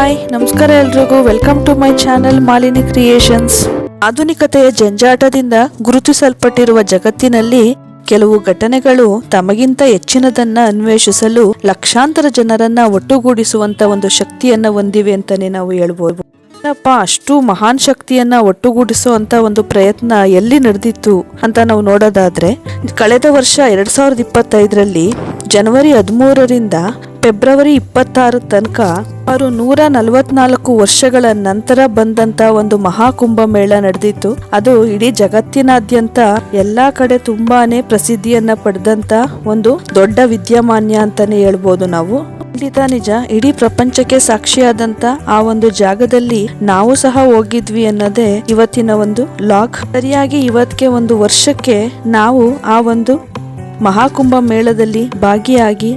Hi ನಮಸ್ಕಾರ ಎಲ್ರಿಗೂ welcome to my channel Malini creations. ಆಧುನಿಕತೆಯ ಜಂಜಾಟದಿಂದ ಗುರುತಿಸಲ್ಪಟ್ಟಿರುವ ಜಗತ್ತಿನಲ್ಲಿ ಕೆಲವು ಘಟನೆಗಳು ತಮಗಿಂತ ಹೆಚ್ಚಿನದನ್ನ ಅನ್ವೇಷಿಸಲು ಲಕ್ಷಾಂತರ ಜನರನ್ನ ಒಟ್ಟುಗೂಡಿಸುವಂತ ಒಂದು ಶಕ್ತಿಯನ್ನ ಹೊಂದಿವೆ ಅಂತಾನೆ ನಾವು ಹೇಳ್ಬೋದು. ಅಷ್ಟು ಮಹಾನ್ ಶಕ್ತಿಯನ್ನ ಒಟ್ಟುಗೂಡಿಸುವಂತ ಒಂದು ಪ್ರಯತ್ನ ಎಲ್ಲಿ ನಡೆದಿತ್ತು ಅಂತ ನಾವು ನೋಡೋದಾದ್ರೆ, ಕಳೆದ ವರ್ಷ 2025ರಲ್ಲಿ ಜನವರಿ 13ರಿಂದ ಫೆಬ್ರವರಿ 26 ತನಕ ಅವರು 144 ವರ್ಷಗಳ ನಂತರ ಬಂದಂತ ಒಂದು ಮಹಾಕುಂಭಮೇಳ ನಡೆದಿತ್ತು. ಅದು ಇಡೀ ಜಗತ್ತಿನಾದ್ಯಂತ ಎಲ್ಲಾ ಕಡೆ ತುಂಬಾನೇ ಪ್ರಸಿದ್ಧಿಯನ್ನ ಪಡೆದಂತ ಒಂದು ದೊಡ್ಡ ವಿದ್ಯಮಾನ್ಯ ಅಂತಾನೆ ಹೇಳ್ಬೋದು ನಾವು. ಖಂಡಿತ ನಿಜ, ಇಡೀ ಪ್ರಪಂಚಕ್ಕೆ ಸಾಕ್ಷಿಯಾದಂತ ಆ ಒಂದು ಜಾಗದಲ್ಲಿ ನಾವು ಸಹ ಹೋಗಿದ್ವಿ ಅನ್ನೋದೇ ಇವತ್ತಿನ ಒಂದು ಲಾಗ್. ಸರಿಯಾಗಿ ಇವತ್ತಿಗೆ ಒಂದು ವರ್ಷಕ್ಕೆ ನಾವು ಆ ಒಂದು ಮಹಾಕುಂಭ ಮೇಳದಲ್ಲಿ ಭಾಗಿಯಾಗಿ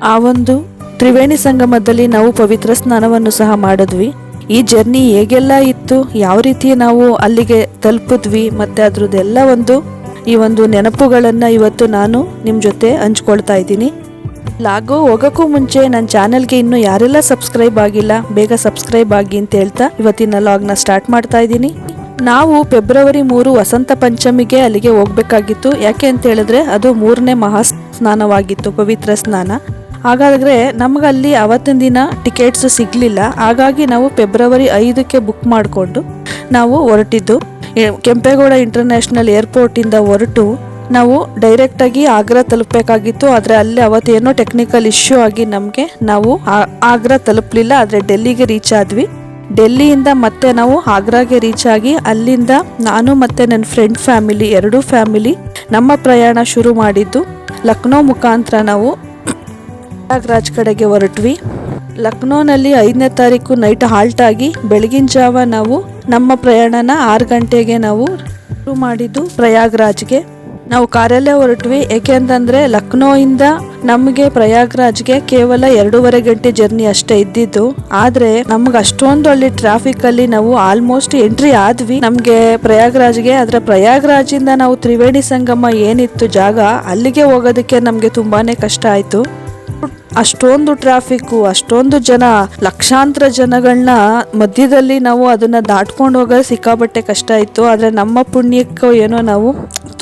ಆ ಒಂದು ತ್ರಿವೇಣಿ ಸಂಗಮದಲ್ಲಿ ನಾವು ಪವಿತ್ರ ಸ್ನಾನವನ್ನು ಸಹ ಮಾಡಿದ್ವಿ. ಈ ಜರ್ನಿ ಹೇಗೆಲ್ಲ ಇತ್ತು, ಯಾವ ರೀತಿ ನಾವು ಅಲ್ಲಿಗೆ ತಲುಪಿದ್ವಿ, ಮತ್ತೆ ಅದ್ರದ್ದೆಲ್ಲ ಈ ಒಂದು ನೆನಪುಗಳನ್ನ ಇವತ್ತು ನಾನು ನಿಮ್ಮ ಜೊತೆ ಹಂಚ್ಕೊಳ್ತಾ ಇದ್ದೀನಿ. ಲಾಗೋ ಹೋಗೋಕ್ಕೂ ಮುಂಚೆ ನನ್ನ ಚಾನೆಲ್ಗೆ ಇನ್ನೂ ಯಾರೆಲ್ಲ ಸಬ್ಸ್ಕ್ರೈಬ್ ಆಗಿಲ್ಲ ಬೇಗ ಸಬ್ಸ್ಕ್ರೈಬ್ ಆಗಿ ಅಂತ ಹೇಳ್ತಾ ಇವತ್ತಿನ ಲಾಗ್ನ ಸ್ಟಾರ್ಟ್ ಮಾಡ್ತಾ ಇದ್ದೀನಿ. ನಾವು ಫೆಬ್ರವರಿ 3 ವಸಂತ ಪಂಚಮಿಗೆ ಅಲ್ಲಿಗೆ ಹೋಗ್ಬೇಕಾಗಿತ್ತು. ಯಾಕೆ ಅಂತ ಹೇಳಿದ್ರೆ ಅದು 3ನೇ ಮಹಾ ಸ್ನಾನವಾಗಿತ್ತು, ಪವಿತ್ರ ಸ್ನಾನ. ಹಾಗಾದ್ರೆ ನಮಗಲ್ಲಿ ಅವತ್ತಿನ ದಿನ ಟಿಕೆಟ್ಸ್ ಸಿಗ್ಲಿಲ್ಲ. ಹಾಗಾಗಿ ನಾವು ಫೆಬ್ರವರಿ 5ಕ್ಕೆ ಬುಕ್ ಮಾಡಿಕೊಂಡು ನಾವು ಹೊರಟಿದ್ದು. ಕೆಂಪೇಗೌಡ ಇಂಟರ್ನ್ಯಾಷನಲ್ ಏರ್ಪೋರ್ಟ್ ಇಂದ ಹೊರಟು ನಾವು ಡೈರೆಕ್ಟ್ ಆಗಿ ಆಗ್ರಾ ತಲುಪಬೇಕಾಗಿತ್ತು. ಆದ್ರೆ ಅಲ್ಲಿ ಅವತ್ತೇನೋ ಟೆಕ್ನಿಕಲ್ ಇಶ್ಯೂ ಆಗಿ ನಾವು ಆಗ್ರಾ ತಲುಪಲಿಲ್ಲ. ಆದ್ರೆ ಡೆಲ್ಲಿಗೆ ರೀಚ್ ಆದ್ವಿ. ಡೆಲ್ಲಿಯಿಂದ ಮತ್ತೆ ನಾವು ಆಗ್ರಾಗೆ ರೀಚ್ ಆಗಿ ಅಲ್ಲಿಂದ ನಾನು ಮತ್ತೆ ನನ್ನ ಫ್ರೆಂಡ್ ಫ್ಯಾಮಿಲಿ, ಎರಡೂ ಫ್ಯಾಮಿಲಿ ನಮ್ಮ ಪ್ರಯಾಣ ಶುರು ಮಾಡಿದ್ದು ಲಕ್ನೋ ಮುಖಾಂತರ ನಾವು ಪ್ರಯಾಗ್ರಾಜ್ ಕಡೆಗೆ ಹೊರಟ್ವಿ. ಲಕ್ನೋನಲ್ಲಿ 5ನೇ ತಾರೀಕು ನೈಟ್ ಹಾಲ್ಟ್ ಆಗಿ ಬೆಳಗಿನ ಜಾವ ನಾವು ನಮ್ಮ ಪ್ರಯಾಣನ 6 ಗಂಟೆಗೆ ನಾವು ಶುರು ಮಾಡಿದ್ದು ಪ್ರಯಾಗ್ರಾಜ್ಗೆ. ನಾವು ಕಾರಲ್ಲೇ ಹೊರಟ್ವಿ. ಏಕೆ ಅಂತಂದ್ರೆ ಲಕ್ನೋ ಇಂದ ನಮಗೆ ಪ್ರಯಾಗ್ರಾಜ್ಗೆ ಕೇವಲ 2.5 ಗಂಟೆ ಜರ್ನಿ ಅಷ್ಟೇ ಇದ್ದಿದ್ದು. ಆದ್ರೆ ನಮ್ಗೆ ಅಷ್ಟೊಂದು ಅಲ್ಲಿ ಟ್ರಾಫಿಕ್ ಅಲ್ಲಿ ನಾವು ಆಲ್ಮೋಸ್ಟ್ ಎಂಟ್ರಿ ಆದ್ವಿ ನಮ್ಗೆ ಪ್ರಯಾಗ್ರಾಜ್ಗೆ. ಆದ್ರೆ ಪ್ರಯಾಗ್ರಾಜಿಂದ ನಾವು ತ್ರಿವೇಣಿ ಸಂಗಮ ಏನಿತ್ತು ಜಾಗ, ಅಲ್ಲಿಗೆ ಹೋಗೋದಕ್ಕೆ ನಮ್ಗೆ ತುಂಬಾನೇ ಕಷ್ಟ ಆಯ್ತು. ಅಷ್ಟೊಂದು ಟ್ರಾಫಿಕ್, ಅಷ್ಟೊಂದು ಜನ, ಲಕ್ಷಾಂತರ ಜನಗಳನ್ನ ಮಧ್ಯದಲ್ಲಿ ನಾವು ಅದನ್ನ ದಾಟ್ಕೊಂಡು ಹೋಗೋದು ಸಿಕ್ಕಾಬಟ್ಟೆ ಕಷ್ಟ ಇತ್ತು. ಆದ್ರೆ ನಮ್ಮ ಪುಣ್ಯಕ್ಕೋ ಏನೋ ನಾವು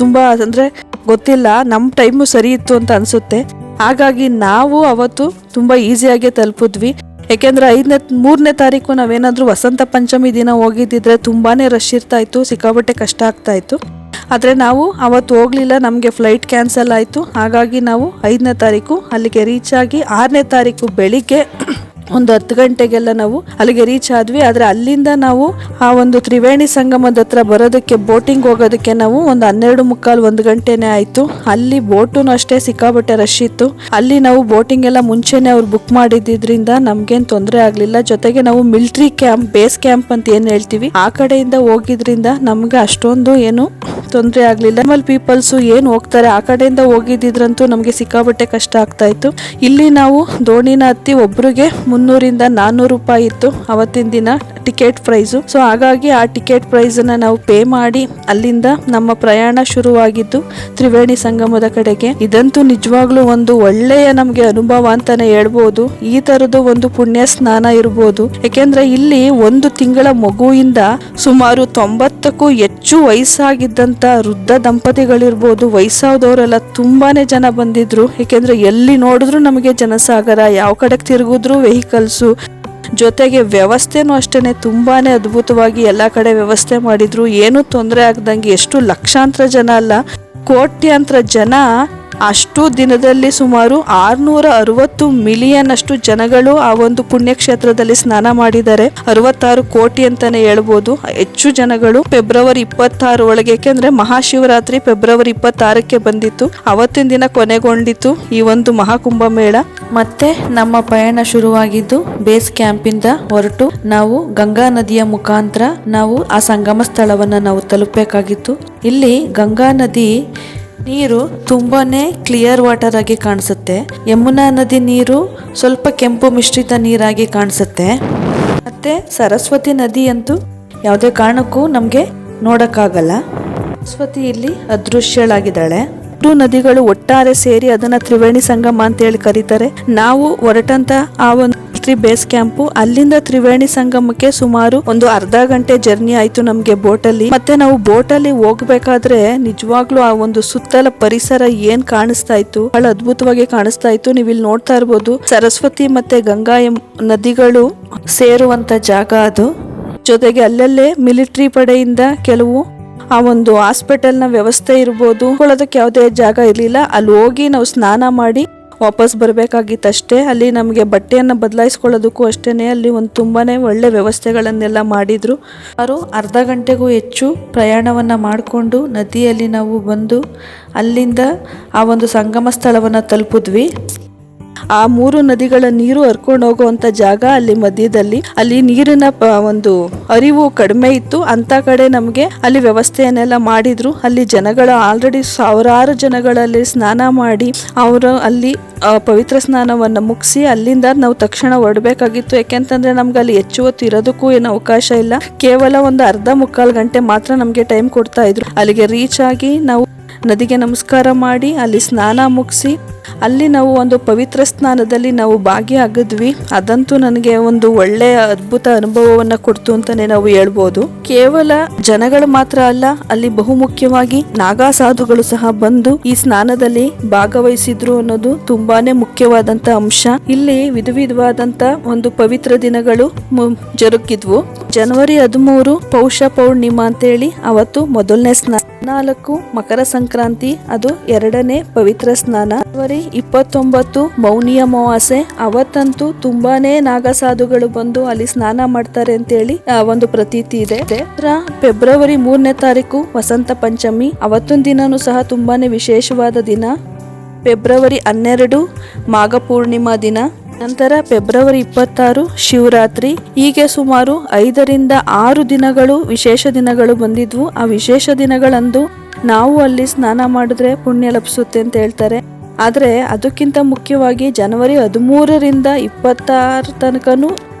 ತುಂಬಾ ಅಂದ್ರೆ ಗೊತ್ತಿಲ್ಲ, ನಮ್ಮ ಟೈಮು ಸರಿ ಇತ್ತು ಅಂತ ಅನ್ಸುತ್ತೆ. ಹಾಗಾಗಿ ನಾವು ಅವತ್ತು ತುಂಬಾ ಈಸಿಯಾಗಿ ತಲುಪಿದ್ವಿ. ಯಾಕೆಂದ್ರೆ 3ನೇ ತಾರೀಕು ನಾವೇನಾದ್ರೂ ವಸಂತ ಪಂಚಮಿ ದಿನ ಹೋಗಿದ್ದಿದ್ರೆ ತುಂಬಾನೇ ರಶ್ ಇರ್ತಾ ಇತ್ತು, ಸಿಕ್ಕಾಬಟ್ಟೆ ಕಷ್ಟ ಆಗ್ತಾ ಇತ್ತು. ಆದರೆ ನಾವು ಅವತ್ತು ಹೋಗಲಿಲ್ಲ, ನಮಗೆ ಫ್ಲೈಟ್ ಕ್ಯಾನ್ಸಲ್ ಆಯಿತು. ಹಾಗಾಗಿ ನಾವು 5ನೇ ತಾರೀಕು ಅಲ್ಲಿಗೆ ರೀಚ್ ಆಗಿ 6ನೇ ತಾರೀಕು ಬೆಳಿಗ್ಗೆ ಒಂದು 10 ಗಂಟೆಗೆಲ್ಲ ನಾವು ಅಲ್ಲಿಗೆ ರೀಚ್ ಆದ್ವಿ. ಆದರೆ ಅಲ್ಲಿಂದ ನಾವು ಆ ಒಂದು ತ್ರಿವೇಣಿ ಸಂಗಮದ ಹತ್ರ ಬರೋದಕ್ಕೆ, ಬೋಟಿಂಗ್ ಹೋಗೋದಕ್ಕೆ ನಾವು ಒಂದು 12:45 ಗಂಟೆನೇ ಆಯಿತು. ಅಲ್ಲಿ ಬೋಟು ಅಷ್ಟೇ ಸಿಕ್ಕಾಬಟ್ಟೆ ರಶ್ ಇತ್ತು. ಅಲ್ಲಿ ನಾವು ಬೋಟಿಂಗ್ ಎಲ್ಲ ಮುಂಚೆನೇ ಅವ್ರು ಬುಕ್ ಮಾಡಿದ್ರಿಂದ ನಮ್ಗೇನು ತೊಂದರೆ ಆಗಲಿಲ್ಲ. ಜೊತೆಗೆ ನಾವು ಮಿಲಿಟರಿ ಕ್ಯಾಂಪ್, ಬೇಸ್ ಕ್ಯಾಂಪ್ ಅಂತ ಏನು ಹೇಳ್ತೀವಿ, ಆ ಕಡೆಯಿಂದ ಹೋಗಿದ್ರಿಂದ ನಮ್ಗೆ ಅಷ್ಟೊಂದು ಏನು ತೊಂದರೆ ಆಗಲಿಲ್ಲ. ನಾರ್ಮಲ್ ಪೀಪಲ್ಸು ಏನು ಹೋಗ್ತಾರೆ ಆ ಕಡೆಯಿಂದ ಹೋಗಿದ್ರಂತೂ ನಮಗೆ ಸಿಕ್ಕಾಬಟ್ಟೆ ಕಷ್ಟ ಆಗ್ತಾ ಇತ್ತು. ಇಲ್ಲಿ ನಾವು ದೋಣಿನ ಹತ್ತಿ ಒಬ್ರಿಗೆ 300ರಿಂದ 400 ರೂಪಾಯಿ ಇತ್ತು ಅವತ್ತಿನ ದಿನ ಟಿಕೆಟ್ ಪ್ರೈಸು. ಸೊ ಹಾಗಾಗಿ ಆ ಟಿಕೆಟ್ ಪ್ರೈಸನ್ನ ನಾವು ಪೇ ಮಾಡಿ ಅಲ್ಲಿಂದ ನಮ್ಮ ಪ್ರಯಾಣ ಶುರುವಾಗಿದ್ದು ತ್ರಿವೇಣಿ ಸಂಗಮದ ಕಡೆಗೆ. ಇದಂತೂ ನಿಜವಾಗ್ಲೂ ಒಂದು ಒಳ್ಳೆಯ ನಮಗೆ ಅನುಭವ ಅಂತಾನೆ ಹೇಳ್ಬೋದು. ಈ ತರದ್ದು ಒಂದು ಪುಣ್ಯ ಸ್ನಾನ ಇರ್ಬೋದು. ಯಾಕೆಂದ್ರೆ ಇಲ್ಲಿ 1 ತಿಂಗಳ ಮಗುವಿಂದ ಸುಮಾರು 90ಕ್ಕೂ ಹೆಚ್ಚು ವಯಸ್ಸಾಗಿದ್ದಂತ ವೃದ್ಧ ದಂಪತಿಗಳಿರ್ಬೋದು, ವಯಸ್ಸಾದವರೆಲ್ಲ ತುಂಬಾನೇ ಜನ ಬಂದಿದ್ರು. ಯಾಕೆಂದ್ರೆ ಎಲ್ಲಿ ನೋಡಿದ್ರು ನಮಗೆ ಜನಸಾಗರ, ಯಾವ ಕಡೆಗೆ ತಿರುಗಿದ್ರು ವೆಹಿಕಲ್ಸು. ಜೊತೆಗೆ ವ್ಯವಸ್ಥೆನೂ ಅಷ್ಟೇನೆ ತುಂಬಾನೇ ಅದ್ಭುತವಾಗಿ ಎಲ್ಲ ಕಡೆ ವ್ಯವಸ್ಥೆ ಮಾಡಿದ್ರು, ಏನೂ ತೊಂದರೆ ಆಗದಂಗೆ. ಎಷ್ಟು ಲಕ್ಷಾಂತರ ಜನ ಅಲ್ಲ, ಕೋಟ್ಯಾಂತರ ಜನ ಅಷ್ಟು ದಿನದಲ್ಲಿ ಸುಮಾರು 660 ಮಿಲಿಯನ್ ಅಷ್ಟು ಜನಗಳು ಆ ಒಂದು ಪುಣ್ಯಕ್ಷೇತ್ರದಲ್ಲಿ ಸ್ನಾನ ಮಾಡಿದ್ದಾರೆ. 66 ಕೋಟಿ ಅಂತಾನೆ ಹೇಳ್ಬೋದು ಹೆಚ್ಚು ಜನಗಳು. ಫೆಬ್ರವರಿ 26 ಒಳಗೆ, ಯಾಕೆಂದ್ರೆ ಮಹಾಶಿವರಾತ್ರಿ ಫೆಬ್ರವರಿ 26ಕ್ಕೆ ಬಂದಿತ್ತು. ಅವತ್ತಿನ ದಿನ ಕೊನೆಗೊಂಡಿತ್ತು ಈ ಒಂದು ಮಹಾಕುಂಭ ಮೇಳ. ಮತ್ತೆ ನಮ್ಮ ಪಯಣ ಶುರುವಾಗಿದ್ದು ಬೇಸ್ ಕ್ಯಾಂಪಿಂದ ಹೊರಟು ನಾವು ಗಂಗಾ ನದಿಯ ಮುಖಾಂತರ ನಾವು ಆ ಸಂಗಮ ಸ್ಥಳವನ್ನ ನಾವು ತಲುಪಬೇಕಾಗಿತ್ತು. ಇಲ್ಲಿ ಗಂಗಾ ನದಿ ನೀರು ತುಂಬಾನೇ ಕ್ಲಿಯರ್ ವಾಟರ್ ಆಗಿ ಕಾಣಿಸುತ್ತೆ. ಯಮುನಾ ನದಿ ನೀರು ಸ್ವಲ್ಪ ಕೆಂಪು ಮಿಶ್ರಿತ ನೀರಾಗಿ ಕಾಣಿಸುತ್ತೆ. ಮತ್ತೆ ಸರಸ್ವತಿ ನದಿ ಅಂತೂ ಯಾವುದೇ ಕಾರಣಕ್ಕೂ ನಮಗೆ ನೋಡಕ್ಕಾಗಲ್ಲ. ಸರಸ್ವತಿ ಇಲ್ಲಿ ಅದೃಶ್ಯಳಾಗಿದ್ದಾಳೆ. 2 ನದಿಗಳು ಒಟ್ಟಾರೆ ಸೇರಿ ಅದನ್ನ ತ್ರಿವೇಣಿ ಸಂಗಮ ಅಂತ ಹೇಳಿ ಕರೀತಾರೆ. ನಾವು ಹೊರಟಂತ ಆ ಒಂದು ಮಿಲಿಟರಿ ಬೇಸ್ ಕ್ಯಾಂಪು. ಅಲ್ಲಿಂದ ತ್ರಿವೇಣಿ ಸಂಗಮಕ್ಕೆ ಸುಮಾರು ಒಂದು ಅರ್ಧ ಗಂಟೆ ಜರ್ನಿ ಆಯ್ತು ನಮ್ಗೆ ಬೋಟಲ್ಲಿ. ಮತ್ತೆ ನಾವು ಬೋಟಲ್ಲಿ ಹೋಗ್ಬೇಕಾದ್ರೆ ನಿಜವಾಗ್ಲೂ ಆ ಒಂದು ಸುತ್ತಲ ಪರಿಸರ ಏನ್ ಕಾಣಿಸ್ತಾ ಇತ್ತು, ಬಹಳ ಅದ್ಭುತವಾಗಿ ಕಾಣಿಸ್ತಾ ಇತ್ತು. ನೀವು ಇಲ್ಲಿ ನೋಡ್ತಾ ಇರ್ಬೋದು, ಸರಸ್ವತಿ ಮತ್ತೆ ಗಂಗಾ ನದಿಗಳು ಸೇರುವಂತ ಜಾಗ ಅದು. ಜೊತೆಗೆ ಅಲ್ಲಲ್ಲೇ ಮಿಲಿಟರಿ ಪಡೆಯಿಂದ ಕೆಲವು ಆ ಒಂದು ಹಾಸ್ಪಿಟಲ್ನ ವ್ಯವಸ್ಥೆ ಇರ್ಬೋದು, ಉಳ್ಕೊಳ್ಳೋದಕ್ಕೆ ಯಾವುದೇ ಜಾಗ ಇರಲಿಲ್ಲ. ಅಲ್ಲಿ ಹೋಗಿ ನಾವು ಸ್ನಾನ ಮಾಡಿ ವಾಪಸ್ ಬರಬೇಕಾಗಿತ್ತಷ್ಟೇ. ಅಲ್ಲಿ ನಮಗೆ ಬಟ್ಟೆಯನ್ನು ಬದಲಾಯಿಸ್ಕೊಳ್ಳೋದಕ್ಕೂ ಅಷ್ಟೇ ಅಲ್ಲಿ ಒಂದು ತುಂಬಾನೇ ಒಳ್ಳೆ ವ್ಯವಸ್ಥೆಗಳನ್ನೆಲ್ಲ ಮಾಡಿದ್ರು. ಅವರು ಅರ್ಧ ಗಂಟೆಗೂ ಹೆಚ್ಚು ಪ್ರಯಾಣವನ್ನು ಮಾಡಿಕೊಂಡು ನದಿಯಲ್ಲಿ ನಾವು ಬಂದು ಅಲ್ಲಿಂದ ಆ ಒಂದು ಸಂಗಮ ಸ್ಥಳವನ್ನು ತಲುಪಿದ್ವಿ. ಆ 3 ನದಿಗಳ ನೀರು ಹರ್ಕೊಂಡು ಹೋಗುವಂತ ಜಾಗ ಅಲ್ಲಿ ಮಧ್ಯದಲ್ಲಿ. ಅಲ್ಲಿ ನೀರಿನ ಒಂದು ಅರಿವು ಕಡಿಮೆ ಇತ್ತು, ಅಂತ ಕಡೆ ನಮಗೆ ಅಲ್ಲಿ ವ್ಯವಸ್ಥೆಯನ್ನೆಲ್ಲ ಮಾಡಿದ್ರು. ಅಲ್ಲಿ ಜನಗಳ ಆಲ್ರೆಡಿ ಸಾವಿರಾರು ಜನಗಳಲ್ಲಿ ಸ್ನಾನ ಮಾಡಿ ಅವರು ಅಲ್ಲಿ ಪವಿತ್ರ ಸ್ನಾನವನ್ನು ಮುಗಿಸಿ ಅಲ್ಲಿಂದ ನಾವು ತಕ್ಷಣ ಹೊರಡಬೇಕಾಗಿತ್ತು. ಯಾಕೆಂತಂದ್ರೆ ನಮ್ಗೆ ಅಲ್ಲಿ ಹೆಚ್ಚು ಹೊತ್ತು ಇರೋದಕ್ಕೂ ಏನು ಅವಕಾಶ ಇಲ್ಲ. ಕೇವಲ ಒಂದು ಅರ್ಧ ಮುಕ್ಕಾಲು ಗಂಟೆ ಮಾತ್ರ ನಮಗೆ ಟೈಮ್ ಕೊಡ್ತಾ ಇದ್ರು. ಅಲ್ಲಿಗೆ ರೀಚ್ ಆಗಿ ನಾವು ನದಿಗೆ ನಮಸ್ಕಾರ ಮಾಡಿ ಅಲ್ಲಿ ಸ್ನಾನ ಮುಗಿಸಿ ಅಲ್ಲಿ ನಾವು ಒಂದು ಪವಿತ್ರ ಸ್ನಾನದಲ್ಲಿ ನಾವು ಭಾಗಿಯಾಗಿದ್ವಿ. ಅದಂತೂ ನನಗೆ ಒಂದು ಒಳ್ಳೆಯ ಅದ್ಭುತ ಅನುಭವವನ್ನ ಕೊಡ್ತು ಅಂತಾನೆ ನಾವು ಹೇಳ್ಬೋದು. ಕೇವಲ ಜನಗಳು ಮಾತ್ರ ಅಲ್ಲ, ಅಲ್ಲಿ ಬಹುಮುಖ್ಯವಾಗಿ ನಾಗಾ ಸಾಧುಗಳು ಸಹ ಬಂದು ಈ ಸ್ನಾನದಲ್ಲಿ ಭಾಗವಹಿಸಿದ್ರು ಅನ್ನೋದು ತುಂಬಾನೇ ಮುಖ್ಯವಾದಂತ ಅಂಶ. ಇಲ್ಲಿ ವಿಧವಾದಂತ ಒಂದು ಪವಿತ್ರ ದಿನಗಳು ಜರುಗಿದ್ವು. ಜನವರಿ 13 ಪೌಷ ಪೌರ್ಣಿಮಾ ಅಂತೇಳಿ ಅವತ್ತು ಮೊದಲನೇ ಸ್ನಾನ. 4 ಮಕರ ಸಂಕ್ರಾಂತಿ, ಅದು 2ನೇ ಪವಿತ್ರ ಸ್ನಾನ. ಜನವರಿ 29 ಮೌನಿ ಅಮಾವಾಸ್ಯೆ, ಅವತ್ತಂತೂ ತುಂಬಾನೇ ನಾಗಸಾಧುಗಳು ಬಂದು ಅಲ್ಲಿ ಸ್ನಾನ ಮಾಡ್ತಾರೆ ಅಂತೇಳಿ ಒಂದು ಪ್ರತೀತಿ ಇದೆ. ಫೆಬ್ರವರಿ 3ನೇ ತಾರೀಕು ವಸಂತ ಪಂಚಮಿ, ಅವತ್ತೊಂದು ದಿನನೂ ಸಹ ತುಂಬಾನೇ ವಿಶೇಷವಾದ ದಿನ. ಫೆಬ್ರವರಿ 12 ಮಾಘ ಪೂರ್ಣಿಮಾ ದಿನ. ನಂತರ ಫೆಬ್ರವರಿ 26 ಶಿವರಾತ್ರಿ. ಹೀಗೆ ಸುಮಾರು 5 ರಿಂದ 6 ದಿನಗಳು ವಿಶೇಷ ದಿನಗಳು ಬಂದಿದ್ವು. ಆ ವಿಶೇಷ ದಿನಗಳಂದು ನಾವು ಅಲ್ಲಿ ಸ್ನಾನ ಮಾಡಿದ್ರೆ ಪುಣ್ಯ ಲಭಿಸುತ್ತೆ ಅಂತ ಹೇಳ್ತಾರೆ. ಆದ್ರೆ ಅದಕ್ಕಿಂತ ಮುಖ್ಯವಾಗಿ ಜನವರಿ 13 ರಿಂದ 26 ತನಕನೂ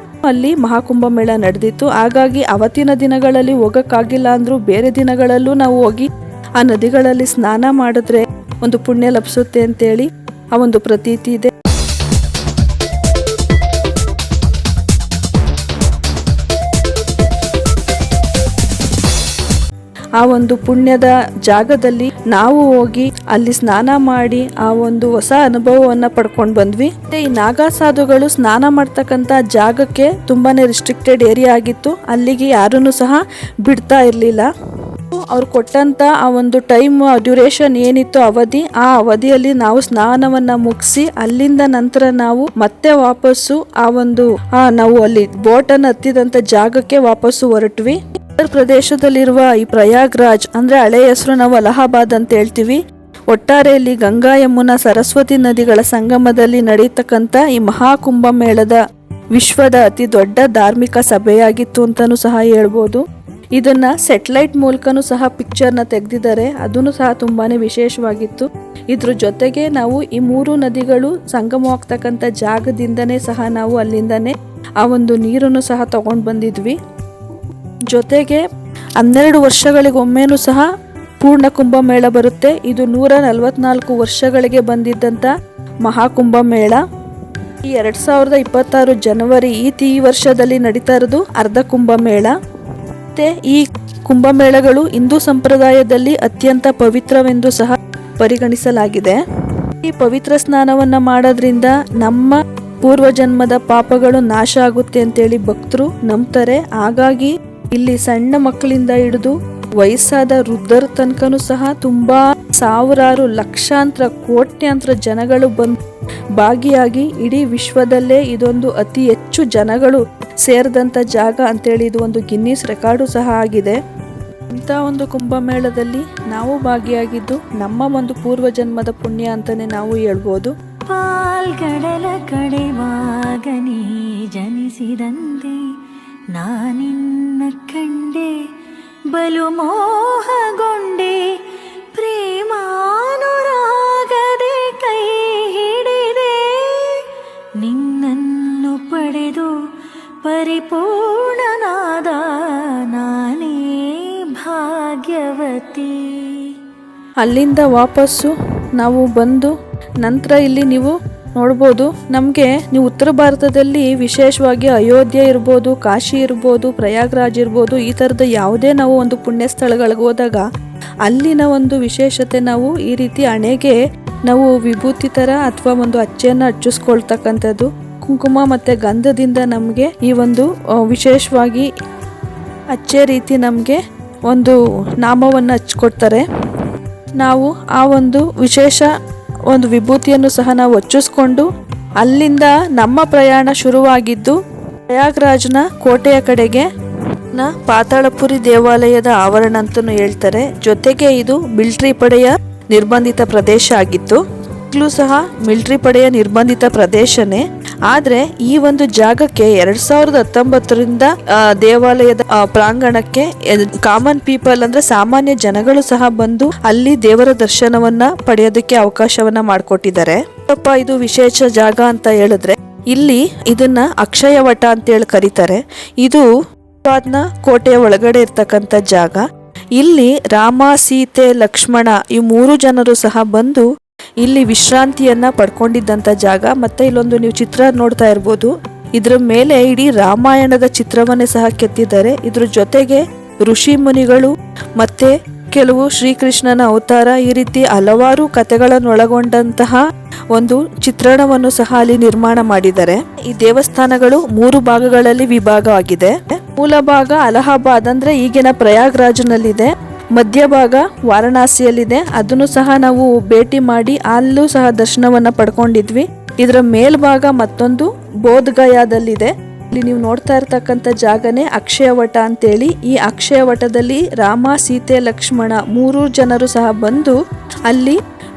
ಅಲ್ಲಿ ಮಹಾಕುಂಭ ಮೇಳ ನಡೆದಿತ್ತು. ಹಾಗಾಗಿ ಅವತ್ತಿನ ದಿನಗಳಲ್ಲಿ ಹೋಗಕ್ಕಾಗಿಲ್ಲ ಅಂದ್ರೂ ಬೇರೆ ದಿನಗಳಲ್ಲೂ ನಾವು ಹೋಗಿ ಆ ನದಿಗಳಲ್ಲಿ ಸ್ನಾನ ಮಾಡಿದ್ರೆ ಒಂದು ಪುಣ್ಯ ಲಭಿಸುತ್ತೆ ಅಂತೇಳಿ ಆ ಒಂದು ಪ್ರತೀತಿ ಇದೆ. ಆ ಒಂದು ಪುಣ್ಯದ ಜಾಗದಲ್ಲಿ ನಾವು ಹೋಗಿ ಅಲ್ಲಿ ಸ್ನಾನ ಮಾಡಿ ಆ ಒಂದು ಹೊಸ ಅನುಭವವನ್ನ ಪಡ್ಕೊಂಡು ಬಂದ್ವಿ. ಈ ನಾಗಾ ಸಾಧುಗಳು ಸ್ನಾನ ಮಾಡ್ತಕ್ಕಂತ ಜಾಗಕ್ಕೆ ತುಂಬಾನೇ ರಿಸ್ಟ್ರಿಕ್ಟೆಡ್ ಏರಿಯಾ ಆಗಿತ್ತು. ಅಲ್ಲಿಗೆ ಯಾರನ್ನು ಸಹ ಬಿಡ್ತಾ ಇರ್ಲಿಲ್ಲ. ಅವ್ರು ಕೊಟ್ಟಂತ ಆ ಒಂದು ಟೈಮ್ ಡ್ಯೂರೇಷನ್ ಏನಿತ್ತು ಅವಧಿ, ಆ ಅವಧಿಯಲ್ಲಿ ನಾವು ಸ್ನಾನವನ್ನ ಮುಗಿಸಿ ಅಲ್ಲಿಂದ ನಂತರ ನಾವು ಮತ್ತೆ ವಾಪಸ್ಸು ನಾವು ಅಲ್ಲಿ ಬೋಟ್ ಅನ್ನು ಹತ್ತಿದಂತ ಜಾಗಕ್ಕೆ ವಾಪಸ್ಸು ಹೊರಟ್ವಿ. ಉತ್ತರ ಪ್ರದೇಶದಲ್ಲಿರುವ ಈ ಪ್ರಯಾಗ್ರಾಜ್ ಅಂದ್ರೆ ಹಳೆ ಹೆಸರು ನಾವು ಅಲಹಾಬಾದ್ ಅಂತ ಹೇಳ್ತೀವಿ. ಒಟ್ಟಾರೆಯಲ್ಲಿ ಗಂಗಾ ಯಮುನಾ ಸರಸ್ವತಿ ನದಿಗಳ ಸಂಗಮದಲ್ಲಿ ನಡೆಯತಕ್ಕಂತ ಈ ಮಹಾಕುಂಭ ಮೇಳದ ವಿಶ್ವದ ಅತಿ ದೊಡ್ಡ ಧಾರ್ಮಿಕ ಸಭೆಯಾಗಿತ್ತು ಅಂತಾನೂ ಸಹ ಹೇಳ್ಬೋದು. ಇದನ್ನ ಸೆಟಲೈಟ್ ಮೂಲಕನೂ ಸಹ ಪಿಕ್ಚರ್ನ ತೆಗೆದಿದ್ದಾರೆ. ಅದನ್ನು ಸಹ ತುಂಬಾನೇ ವಿಶೇಷವಾಗಿತ್ತು. ಇದ್ರ ಜೊತೆಗೆ ನಾವು ಈ 3 ನದಿಗಳು ಸಂಗಮವಾಗ್ತಕ್ಕಂಥ ಜಾಗದಿಂದನೇ ಸಹ ನಾವು ಅಲ್ಲಿಂದನೇ ಆ ಒಂದು ನೀರನ್ನು ಸಹ ತಗೊಂಡು ಬಂದಿದ್ವಿ. ಜೊತೆಗೆ 12 ವರ್ಷಗಳಿಗೊಮ್ಮೆನೂ ಸಹ ಪೂರ್ಣ ಕುಂಭ ಮೇಳ ಬರುತ್ತೆ. ಇದು 144 ವರ್ಷಗಳಿಗೆ ಬಂದಿದ್ದಂತ ಮಹಾಕುಂಭ ಮೇಳ. ಈ 2026 ಜನವರಿ ಈ ವರ್ಷದಲ್ಲಿ ನಡೀತಾ ಇರೋದು ಅರ್ಧ ಕುಂಭ ಮೇಳ. ಮತ್ತೆ ಈ ಕುಂಭಮೇಳಗಳು ಹಿಂದೂ ಸಂಪ್ರದಾಯದಲ್ಲಿ ಅತ್ಯಂತ ಪವಿತ್ರವೆಂದು ಸಹ ಪರಿಗಣಿಸಲಾಗಿದೆ. ಈ ಪವಿತ್ರ ಸ್ನಾನವನ್ನ ಮಾಡೋದ್ರಿಂದ ನಮ್ಮ ಪೂರ್ವಜನ್ಮದ ಪಾಪಗಳು ನಾಶ ಆಗುತ್ತೆ ಅಂತೇಳಿ ಭಕ್ತರು ನಂಬ್ತಾರೆ. ಹಾಗಾಗಿ ಇಲ್ಲಿ ಸಣ್ಣ ಮಕ್ಕಳಿಂದ ಹಿಡಿದು ವಯಸ್ಸಾದ ವೃದ್ಧರ ತನಕನೂ ಸಹ ತುಂಬಾ ಸಾವಿರಾರು ಲಕ್ಷಾಂತರ ಕೋಟ್ಯಾಂತರ ಜನಗಳು ಬಂದು ಭಾಗಿಯಾಗಿ ಇಡೀ ವಿಶ್ವದಲ್ಲೇ ಇದೊಂದು ಅತಿ ಹೆಚ್ಚು ಜನಗಳು ಸೇರಿದಂತ ಜಾಗ ಅಂತೇಳಿ ಇದು ಒಂದು ಗಿನ್ನಿಸ್ ರೆಕಾರ್ಡು ಸಹ ಆಗಿದೆ. ಇಂಥ ಒಂದು ಕುಂಭಮೇಳದಲ್ಲಿ ನಾವು ಭಾಗಿಯಾಗಿದ್ದು ನಮ್ಮ ಒಂದು ಪೂರ್ವ ಜನ್ಮದ ಪುಣ್ಯ ಅಂತಾನೆ ನಾವು ಹೇಳ್ಬೋದು. ಪಾಲ್ಗಡಲ ಕಡೆವಾಗನೇ ಜನಿಸಿದಂತೆ ನಾನಿನ್ನ ಕಂಡೆ ಬಲು ಮೋಹಗೊಂಡೆ ಪ್ರೇಮಾನುರಾಗದೆ ಕೈ ಹಿಡಿದೆ ನಿನ್ನನ್ನು ಪಡೆದು ಪರಿಪೂರ್ಣನಾದ ನಾನೇ ಭಾಗ್ಯವತಿ. ಅಲ್ಲಿಂದ ವಾಪಸ್ಸು ನಾವು ಬಂದು ನಂತರ ಇಲ್ಲಿ ನೀವು ನೋಡ್ಬೋದು. ನಮಗೆ ನೀವು ಉತ್ತರ ಭಾರತದಲ್ಲಿ ವಿಶೇಷವಾಗಿ ಅಯೋಧ್ಯೆ ಇರ್ಬೋದು, ಕಾಶಿ ಇರ್ಬೋದು, ಪ್ರಯಾಗ್ರಾಜ್ ಇರ್ಬೋದು, ಈ ಥರದ ಯಾವುದೇ ನಾವು ಒಂದು ಪುಣ್ಯ ಸ್ಥಳಗಳಿಗೆ ಹೋದಾಗ ಅಲ್ಲಿನ ಒಂದು ವಿಶೇಷತೆ ನಾವು ಈ ರೀತಿ ಹಣೆಗೆ ನಾವು ವಿಭೂತಿ ಥರ ಅಥವಾ ಒಂದು ಅಚ್ಚೆಯನ್ನು ಹಚ್ಚಿಸ್ಕೊಳ್ತಕ್ಕಂಥದ್ದು, ಕುಂಕುಮ ಮತ್ತು ಗಂಧದಿಂದ ನಮಗೆ ಈ ಒಂದು ವಿಶೇಷವಾಗಿ ಅಚ್ಚೆ ರೀತಿ ನಮಗೆ ಒಂದು ನಾಮವನ್ನು ಹಚ್ಕೊಡ್ತಾರೆ. ನಾವು ಆ ಒಂದು ವಿಶೇಷ ಒಂದು ವಿಭೂತಿಯನ್ನು ಸಹ ನಾವು ಹಚ್ಚಿಸ್ಕೊಂಡು ಅಲ್ಲಿಂದ ನಮ್ಮ ಪ್ರಯಾಣ ಶುರುವಾಗಿದ್ದು ಪ್ರಯಾಗ್ರಾಜ್ನ ಕೋಟೆಯ ಕಡೆಗೆ ಪಾತಾಳಪುರಿ ದೇವಾಲಯದ ಆವರಣ ಅಂತಲೂ ಹೇಳ್ತಾರೆ. ಜೊತೆಗೆ ಇದು ಮಿಲಿಟರಿ ಪಡೆಯ ನಿರ್ಬಂಧಿತ ಪ್ರದೇಶ ಆಗಿತ್ತು. ಈಗಲೂ ಸಹ ಮಿಲಿಟರಿ ಪಡೆಯ ನಿರ್ಬಂಧಿತ ಪ್ರದೇಶನೇ. ಆದರೆ ಈ ಒಂದು ಜಾಗಕ್ಕೆ 2019ರಿಂದ ದೇವಾಲಯದ ಪ್ರಾಂಗಣಕ್ಕೆ ಕಾಮನ್ ಪೀಪಲ್ ಅಂದ್ರೆ ಸಾಮಾನ್ಯ ಜನಗಳು ಸಹ ಬಂದು ಅಲ್ಲಿ ದೇವರ ದರ್ಶನವನ್ನ ಪಡೆಯೋದಕ್ಕೆ ಅವಕಾಶವನ್ನ ಮಾಡಿಕೊಟ್ಟಿದ್ದಾರೆ. ಇದು ವಿಶೇಷ ಜಾಗ ಅಂತ ಹೇಳಿದ್ರೆ ಇಲ್ಲಿ ಇದನ್ನ ಅಕ್ಷಯವಟ ಅಂತ ಹೇಳಿ ಕರೀತಾರೆ. ಇದು ಕೋಟೆಯ ಒಳಗಡೆ ಇರ್ತಕ್ಕಂಥ ಜಾಗ. ಇಲ್ಲಿ ರಾಮ, ಸೀತೆ, ಲಕ್ಷ್ಮಣ ಈ 3 ಜನರು ಸಹ ಬಂದು ಇಲ್ಲಿ ವಿಶ್ರಾಂತಿಯನ್ನ ಪಡ್ಕೊಂಡಿದ್ದಂಥ ಜಾಗ. ಮತ್ತೆ ಇಲ್ಲೊಂದು ನೀವು ಚಿತ್ರ ನೋಡ್ತಾ ಇರ್ಬೋದು. ಇದ್ರ ಮೇಲೆ ಇಡೀ ರಾಮಾಯಣದ ಚಿತ್ರವನ್ನೇ ಸಹ ಕೆತ್ತಿದ್ದಾರೆ. ಇದ್ರ ಜೊತೆಗೆ ಋಷಿ ಮುನಿಗಳು ಮತ್ತೆ ಕೆಲವು ಶ್ರೀಕೃಷ್ಣನ ಅವತಾರ ಈ ರೀತಿ ಹಲವಾರು ಕಥೆಗಳನ್ನು ಒಳಗೊಂಡಂತಹ ಒಂದು ಚಿತ್ರಣವನ್ನು ಸಹ ಅಲ್ಲಿ ನಿರ್ಮಾಣ ಮಾಡಿದ್ದಾರೆ. ಈ ದೇವಸ್ಥಾನಗಳು 3 ಭಾಗಗಳಲ್ಲಿ ವಿಭಾಗವಾಗಿದೆ. ಮೂಲ ಭಾಗ ಅಲಹಾಬಾದ್ ಅಂದ್ರೆ ಈಗಿನ ಪ್ರಯಾಗ್ರಾಜ್ನಲ್ಲಿದೆ. ಮಧ್ಯಭಾಗ ವಾರಣಾಸಿಯಲ್ಲಿದೆ. ಅದನ್ನು ಸಹ ನಾವು ಭೇಟಿ ಮಾಡಿ ಅಲ್ಲೂ ಸಹ ದರ್ಶನವನ್ನ ಪಡ್ಕೊಂಡಿದ್ವಿ. ಇದರ ಮೇಲ್ಭಾಗ ಮತ್ತೊಂದು ಬೋಧ್ ಗಯಾದಲ್ಲಿದೆ. ಇಲ್ಲಿ ನೀವು ನೋಡ್ತಾ ಇರ್ತಕ್ಕಂಥ ಜಾಗನೇ ಅಕ್ಷಯವಟ ಅಂತೇಳಿ. ಈ ಅಕ್ಷಯವಟದಲ್ಲಿ ರಾಮ, ಸೀತೆ, ಲಕ್ಷ್ಮಣ 3 ಜನರು ಸಹ ಬಂದು ಅಲ್ಲಿ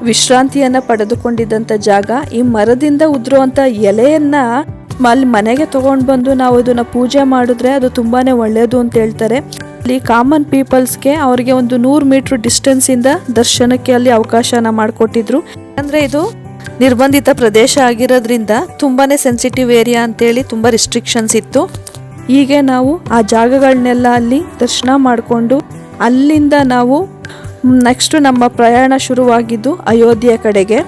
ವಿಶ್ರಾಂತಿಯನ್ನ ಪಡೆದುಕೊಂಡಿದ್ದಂಥ ಜಾಗ. ಈ ಮರದಿಂದ ಉದುರುವಂತ ಎಲೆಯನ್ನ ಅಲ್ಲಿ ಮನೆಗೆ ತಗೊಂಡು ಬಂದು ನಾವು ಅದನ್ನ ಪೂಜೆ ಮಾಡಿದ್ರೆ ಅದು ತುಂಬಾನೇ ಒಳ್ಳೆಯದು ಅಂತ ಹೇಳ್ತಾರೆ. ಅಲ್ಲಿ ಕಾಮನ್ ಪೀಪಲ್ಸ್ಗೆ ಅವರಿಗೆ ಒಂದು 100 ಮೀಟರ್ ಡಿಸ್ಟೆನ್ಸ್ ಇಂದ ದರ್ಶನಕ್ಕೆ ಅಲ್ಲಿ ಅವಕಾಶನ ಮಾಡಿಕೊಟ್ಟಿದ್ರು. ಅಂದ್ರೆ ಇದು ನಿರ್ಬಂಧಿತ ಪ್ರದೇಶ ಆಗಿರೋದ್ರಿಂದ ತುಂಬಾನೇ ಸೆನ್ಸಿಟಿವ್ ಏರಿಯಾ ಅಂತೇಳಿ ತುಂಬಾ ರಿಸ್ಟ್ರಿಕ್ಷನ್ಸ್ ಇತ್ತು. ಹೀಗೆ ನಾವು ಆ ಜಾಗಗಳನ್ನೆಲ್ಲ ಅಲ್ಲಿ ದರ್ಶನ ಮಾಡಿಕೊಂಡು ಅಲ್ಲಿಂದ ನಾವು ನೆಕ್ಸ್ಟ್ ನಮ್ಮ ಪ್ರಯಾಣ ಶುರುವಾಗಿದ್ದು ಅಯೋಧ್ಯೆ ಕಡೆಗೆ.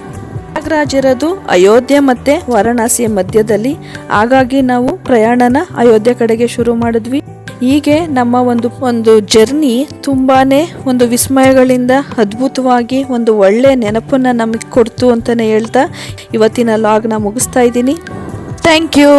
ಪ್ರಯಾಗ್ರಾಜ್ ಇರೋದು ಅಯೋಧ್ಯೆ ಮತ್ತೆ ವಾರಣಾಸಿಯ ಮಧ್ಯದಲ್ಲಿ. ಹಾಗಾಗಿ ನಾವು ಪ್ರಯಾಣನ ಅಯೋಧ್ಯೆ ಕಡೆಗೆ ಶುರು ಮಾಡಿದ್ವಿ. ಹೀಗೆ ನಮ್ಮ ಒಂದು ಜರ್ನಿ ತುಂಬಾನೇ ಒಂದು ವಿಸ್ಮಯಗಳಿಂದ ಅದ್ಭುತವಾಗಿ ಒಂದು ಒಳ್ಳೆ ನೆನಪನ್ನ ನಮಗೆ ಕೊಡ್ತು ಅಂತಾನೆ ಹೇಳ್ತಾ ಇವತ್ತಿನ ಲಾಗ್ನ ಮುಗಿಸ್ತಾ ಇದ್ದೀನಿ. Thank you.